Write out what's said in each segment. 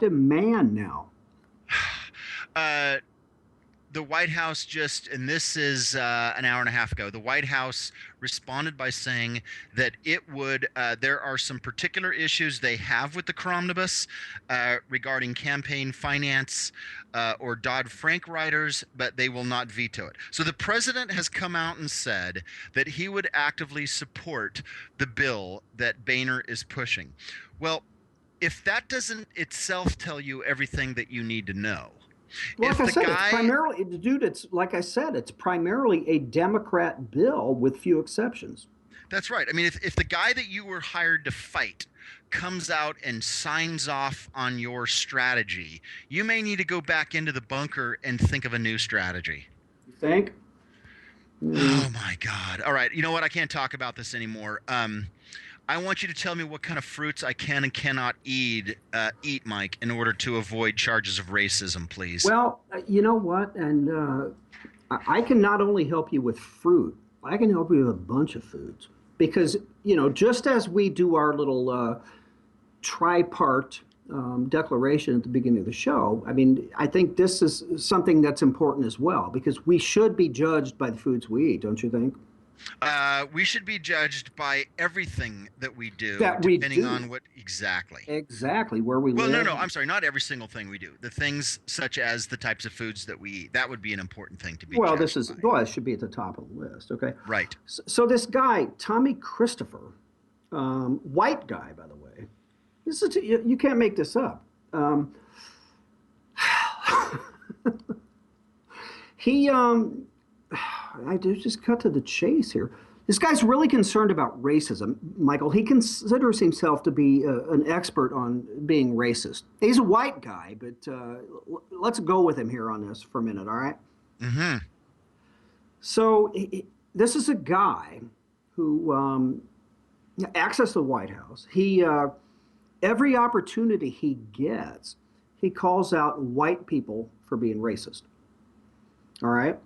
demand now? Uh, the White House just, and this is an hour and a half ago, the White House responded by saying that it would, there are some particular issues they have with the Cromnibus regarding campaign finance or Dodd-Frank riders, but they will not veto it. So the president has come out and said that he would actively support the bill that Boehner is pushing. Well, if that doesn't itself tell you everything that you need to know, Well, like if I the said, it's guy primarily, dude. It's like I said, it's primarily a Democrat bill with few exceptions. That's right. I mean, if the guy that you were hired to fight comes out and signs off on your strategy, you may need to go back into the bunker and think of a new strategy. You think? Mm. Oh my God. All right. You know what? I can't talk about this anymore. I want you to tell me what kind of fruits I can and cannot eat, Mike, in order to avoid charges of racism, please. Well, you know what? And I can not only help you with fruit, I can help you with a bunch of foods. Because, just as we do our little tripart declaration at the beginning of the show, I mean, I think this is something that's important as well, because we should be judged by the foods we eat, don't you think? We should be judged by everything that we do, That we depending do. on what exactly. Exactly, where we Well, no, live. no, I'm sorry, not every single thing we do. The things such as the types of foods that we eat, that would be an important thing to be Well, this judged is, by. well, it should be at the top of the list, okay? Right. So this guy, Tommy Christopher, white guy, by the way, this is, you can't make this up. He, I do just cut to the chase here. This guy's really concerned about racism, Michael. He considers himself to be an expert on being racist. He's a white guy, but let's go with him here on this for a minute, all right? Mm-hmm. So this is a guy who access the White House. He every opportunity he gets, he calls out white people for being racist. All right.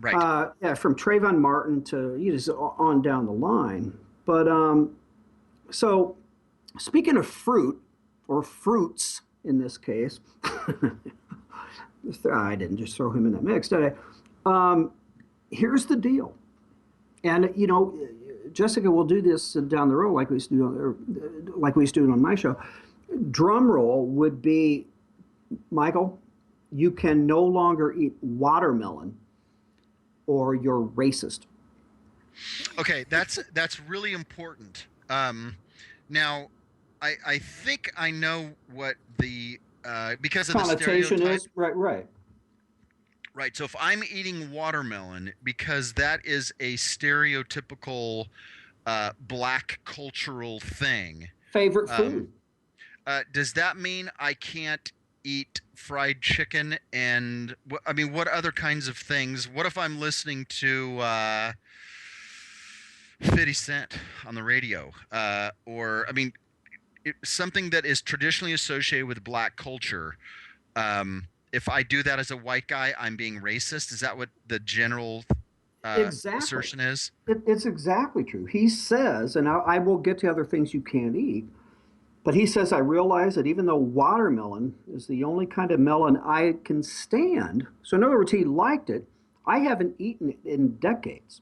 Right. Yeah, from Trayvon Martin to just on down the line. But so speaking of fruit or fruits in this case, I didn't just throw him in that mix, did I? Here's the deal, and Jessica will do this down the road like we used to do, like we used to do on my show. Drum roll would be, Michael, you can no longer eat watermelon or you're racist. Okay, that's really important. Now, I think I know what the because of the Connotation stereotype. is right, right. Right. So if I'm eating watermelon because that is a stereotypical black cultural thing, Favorite food. does that mean I can't eat fried chicken? And I mean, what other kinds of things? What if I'm listening to 50 Cent on the radio? Or, I mean, something that is traditionally associated with black culture. If I do that as a white guy, I'm being racist. Is that what the general Exactly. assertion is? It's exactly true. He says, and I will get to other things you can't eat, but he says, I realize that even though watermelon is the only kind of melon I can stand, so in other words, he liked it, I haven't eaten it in decades.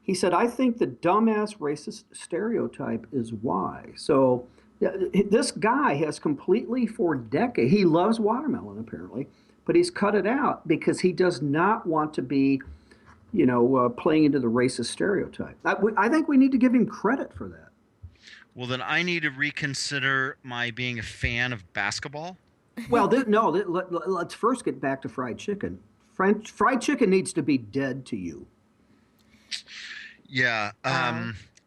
He said, I think the dumbass racist stereotype is why. So this guy has completely for decades, he loves watermelon apparently, but he's cut it out because he does not want to be, playing into the racist stereotype. I think we need to give him credit for that. Well, then I need to reconsider my being a fan of basketball. Well, let's first get back to fried chicken. Fried chicken needs to be dead to you. Yeah.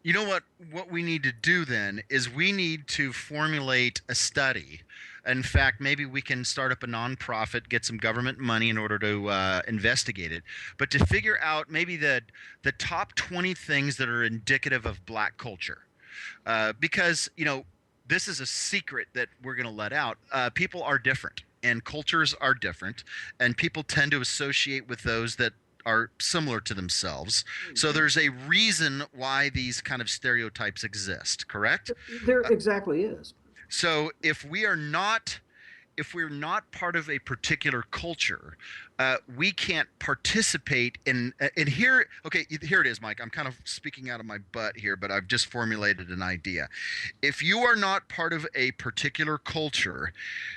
You know what we need to do then is we need to formulate a study. In fact, maybe we can start up a nonprofit, get some government money in order to investigate it, but to figure out maybe the top 20 things that are indicative of black culture. Because, this is a secret that we're going to let out. People are different and cultures are different, and people tend to associate with those that are similar to themselves. So there's a reason why these kind of stereotypes exist, correct? There exactly is. So if we are not if we're not part of a particular culture, we can't participate in. And here, okay, here it is, Mike. I'm kind of speaking out of my butt here, but I've just formulated an idea. If you are not part of a particular culture,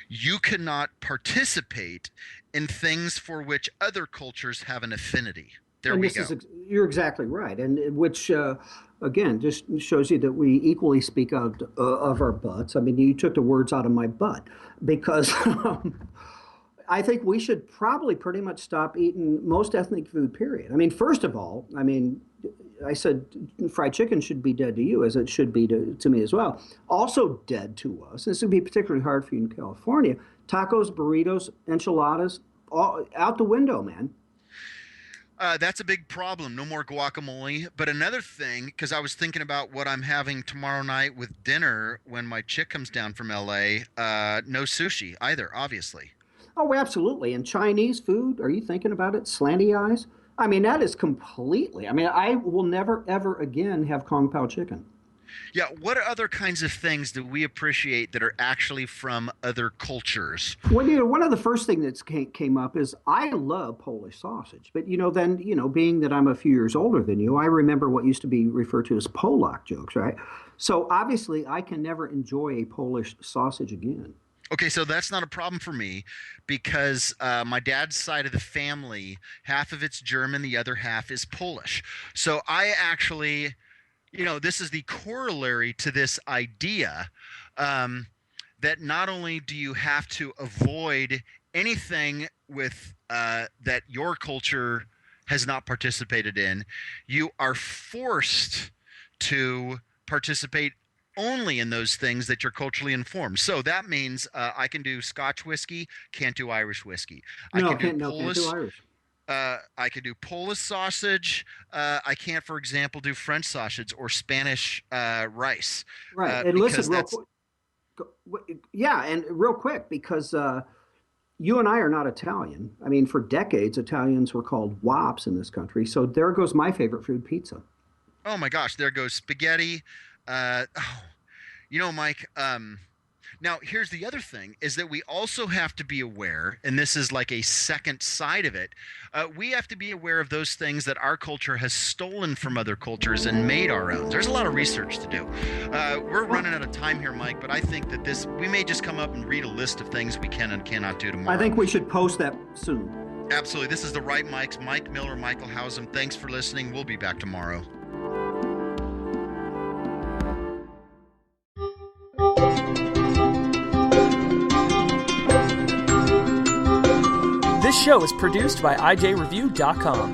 you cannot participate in things for which other cultures have an affinity. There And we this go. is, you're exactly right. And which, again, just shows you that we equally speak out of our butts. I mean, you took the words out of my butt because I think we should probably pretty much stop eating most ethnic food, period. I mean, first of all, I mean, I said fried chicken should be dead to you as it should be to me as well. Also dead to us, this would be particularly hard for you in California, tacos, burritos, enchiladas, all out the window, man. That's a big problem. No more guacamole. But another thing, because I was thinking about what I'm having tomorrow night with dinner when my chick comes down from LA. No sushi either, obviously. Oh, absolutely. And Chinese food, are you thinking about it? Slanty eyes? I mean, that is completely. I mean, I will never, ever again have Kung Pao chicken. Yeah, what other kinds of things do we appreciate that are actually from other cultures? Well, one of the first thing that came up is I love Polish sausage, but then being that I'm a few years older than you, I remember what used to be referred to as Polak jokes, right? So obviously, I can never enjoy a Polish sausage again. Okay, so that's not a problem for me because my dad's side of the family, half of it's German, the other half is Polish. So I actually, this is the corollary to this idea that not only do you have to avoid anything with that your culture has not participated in, you are forced to participate only in those things that you're culturally informed. So that means I can do Scotch whiskey, can't do Irish whiskey. I No, can do can't do Polish. Irish. I could do Polish sausage. I can't, for example, do French sausage or Spanish rice Right. And listen, because real that's quick. Yeah, and real quick, because you and I are not Italian. I mean, for decades, Italians were called wops in this country. So there goes my favorite food, pizza. oh my gosh, there goes spaghetti. Oh, Mike. Now here's the other thing: is that we also have to be aware, and this is like a second side of it. We have to be aware of those things that our culture has stolen from other cultures and made our own. There's a lot of research to do. We're running out of time here, Mike, but I think that we may just come up and read a list of things we can and cannot do I tomorrow. think we should post that soon. Absolutely. This is the Right Mike's, Mike Miller, Michael Hausum. Thanks for listening. We'll be back tomorrow. This show is produced by IJReview.com.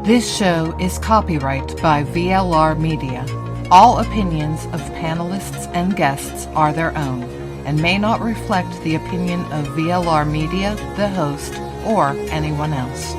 This show is copyright by VLR Media. All opinions of panelists and guests are their own and may not reflect the opinion of VLR Media, the host, or anyone else.